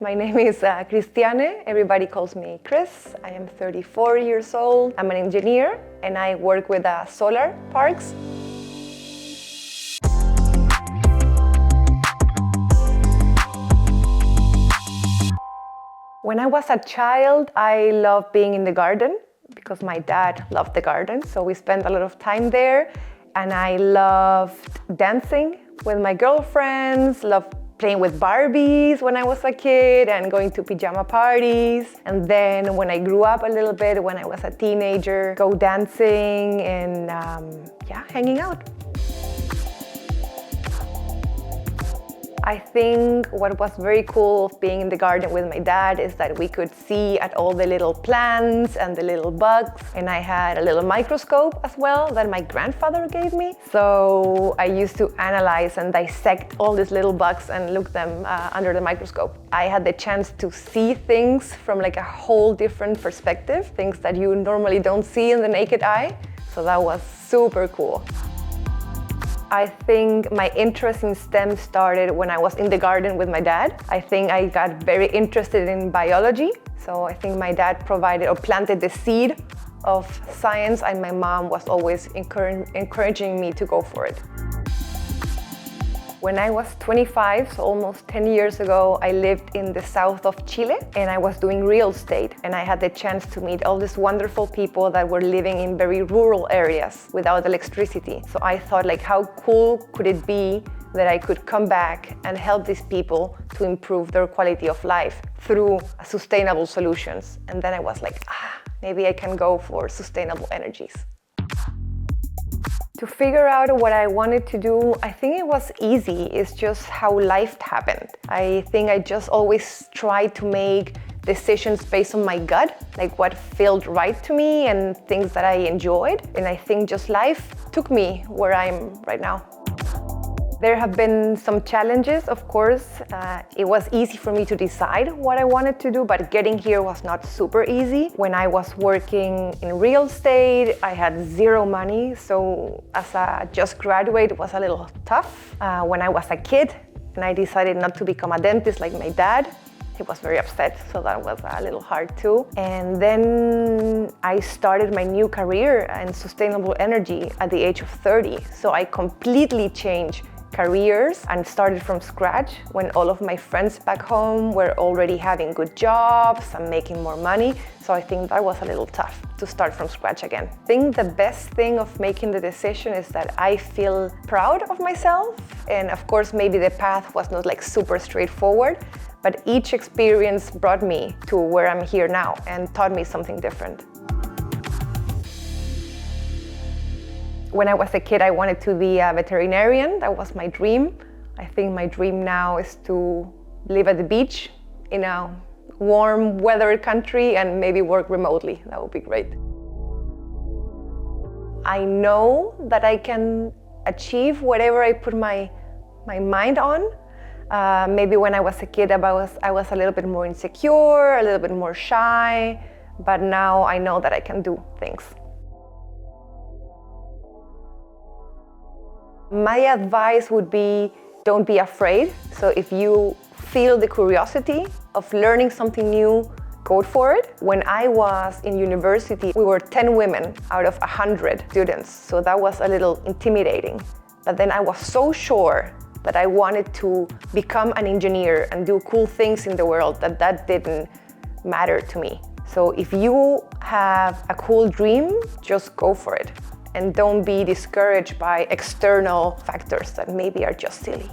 My name is Christiane. Everybody calls me Chris. I am 34 years old. I'm an engineer and I work with solar parks. When I was a child, I loved being in the garden because my dad loved the garden. So we spent a lot of time there, and I loved dancing with my girlfriends, loved playing with Barbies when I was a kid and going to pajama parties. And then when I grew up a little bit, when I was a teenager, go dancing and hanging out. I think what was very cool of being in the garden with my dad is that we could see at all the little plants and the little bugs. And I had a little microscope as well that my grandfather gave me. So I used to analyze and dissect all these little bugs and look them under the microscope. I had the chance to see things from like a whole different perspective, things that you normally don't see in the naked eye. So that was super cool. I think my interest in STEM started when I was in the garden with my dad. I think I got very interested in biology. So I think my dad provided or planted the seed of science, and my mom was always encouraging me to go for it. When I was 25, so almost 10 years ago, I lived in the south of Chile and I was doing real estate, and I had the chance to meet all these wonderful people that were living in very rural areas without electricity. So I thought, like, how cool could it be that I could come back and help these people to improve their quality of life through sustainable solutions. And then I was like, maybe I can go for sustainable energies. To figure out what I wanted to do, I think it was easy. It's just how life happened. I think I just always tried to make decisions based on my gut, like what felt right to me and things that I enjoyed. And I think just life took me where I'm right now. There have been some challenges, of course. It was easy for me to decide what I wanted to do, but getting here was not super easy. When I was working in real estate, I had zero money, so as a just graduate, it was a little tough. When I was a kid and I decided not to become a dentist like my dad, he was very upset, so that was a little hard too. And then I started my new career in sustainable energy at the age of 30, so I completely changed careers and started from scratch when all of my friends back home were already having good jobs and making more money. So I think that was a little tough to start from scratch again. I think the best thing of making the decision is that I feel proud of myself. And of course, maybe the path was not like super straightforward, but each experience brought me to where I'm here now and taught me something different. When I was a kid, I wanted to be a veterinarian. That was my dream. I think my dream now is to live at the beach in a warm weather country and maybe work remotely. That would be great. I know that I can achieve whatever I put my mind on. Maybe when I was a kid, I was a little bit more insecure, a little bit more shy, but now I know that I can do things. My advice would be, don't be afraid. So if you feel the curiosity of learning something new, go for it. When I was in university, we were 10 women out of 100 students. So that was a little intimidating. But then I was so sure that I wanted to become an engineer and do cool things in the world that didn't matter to me. So if you have a cool dream, just go for it. And don't be discouraged by external factors that maybe are just silly.